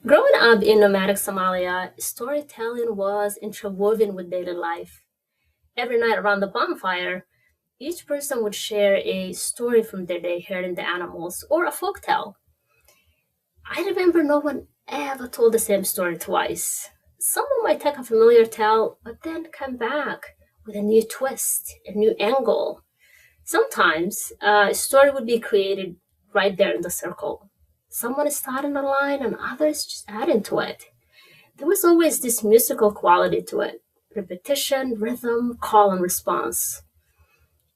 Growing up in nomadic Somalia, storytelling was interwoven with daily life. Every night around the bonfire, each person would share a story from their day, herding the animals, or a folk tale. I remember no one ever told the same story twice. Someone might take a familiar tale, but then come back with a new twist, a new angle. Sometimes a story would be created right there in the circle. Someone is starting a line and others just adding to it. There was always this musical quality to it: repetition, rhythm, call and response.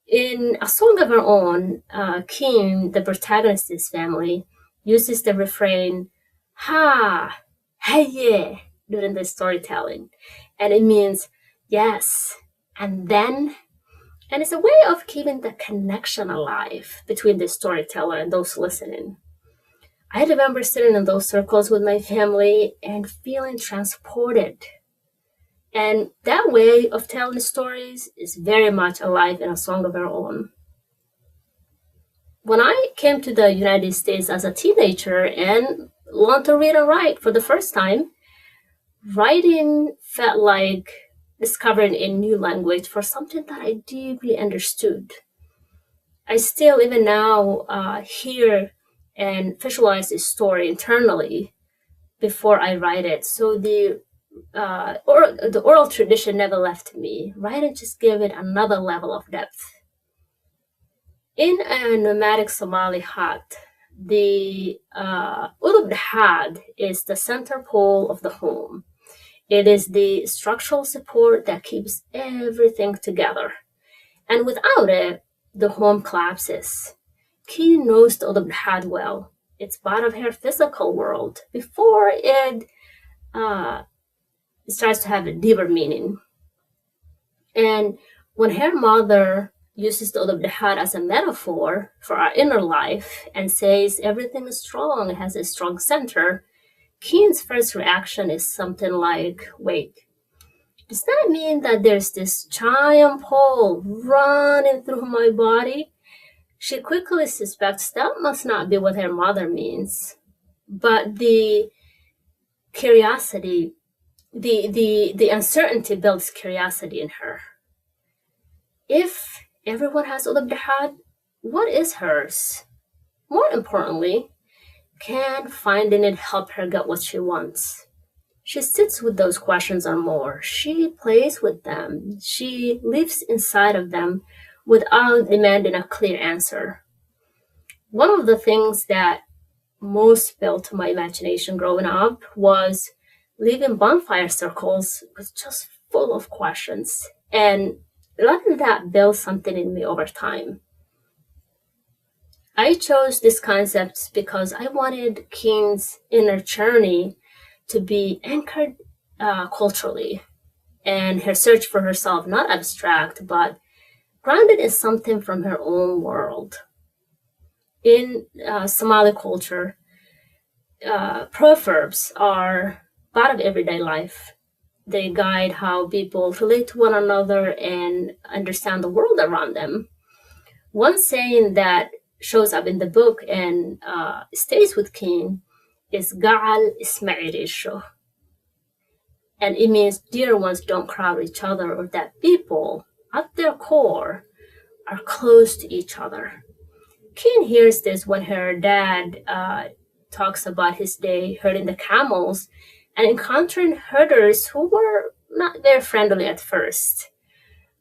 In A Song of Her Own, Kim, the protagonist's family, uses the refrain, ha, hey, yeah, during the storytelling. And it means yes, and then, and it's a way of keeping the connection alive between the storyteller and those listening. I remember sitting in those circles with my family and feeling transported. And that way of telling stories is very much alive in A Song of Our Own. When I came to the United States as a teenager and learned to read and write for the first time, writing felt like discovering a new language for something that I deeply understood. I still, even now, hear and visualize this story internally before I write it. So the oral tradition never left me. Writing just gave it another level of depth. In a nomadic Somali hut, the Uubhad is the center pole of the home. It is the structural support that keeps everything together. And without it, the home collapses. Key knows the Uubhad well. It's part of her physical world before uh, it starts to have a deeper meaning. And when her mother uses the Uubhad as a metaphor for our inner life and says everything is strong, it has a strong center, Keen's first reaction is something like, wait, does that mean that there's this giant pole running through my body? She quickly suspects that must not be what her mother means. But the curiosity, the uncertainty builds curiosity in her. If everyone has Uubhad, what is hers? More importantly, can finding it help her get what she wants? She sits with those questions or more. She plays with them. She lives inside of them without demanding a clear answer. One of the things that most built my imagination growing up was living bonfire circles was just full of questions and letting that build something in me over time. I chose these concepts because I wanted Keen's inner journey to be anchored culturally and her search for herself not abstract but grounded in something from her own world. In Somali culture, proverbs are part of everyday life. They guide how people relate to one another and understand the world around them. One saying that shows up in the book and stays with King is Ga'al Ismailisho. And it means dear ones don't crowd each other, or that people, at their core, are close to each other. King hears this when her dad talks about his day herding the camels and encountering herders who were not very friendly at first.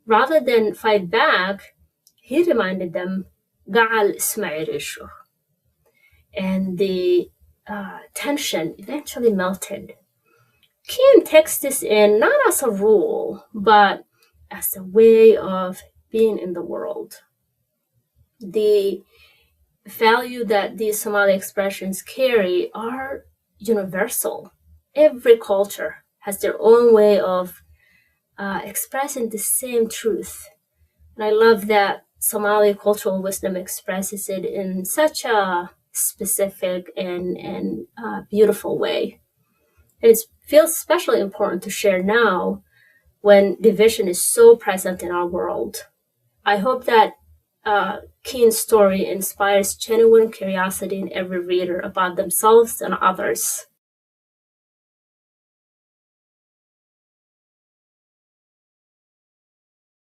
Rather than fight back, he reminded them, Ga'al Ismailisho. And the tension eventually melted. Kim takes this in not as a rule, but as a way of being in the world. The value that these Somali expressions carry are universal. Every culture has their own way of expressing the same truth. And I love that Somali cultural wisdom expresses it in such a specific and beautiful way. And it feels especially important to share now when division is so present in our world. I hope that Keen's story inspires genuine curiosity in every reader about themselves and others.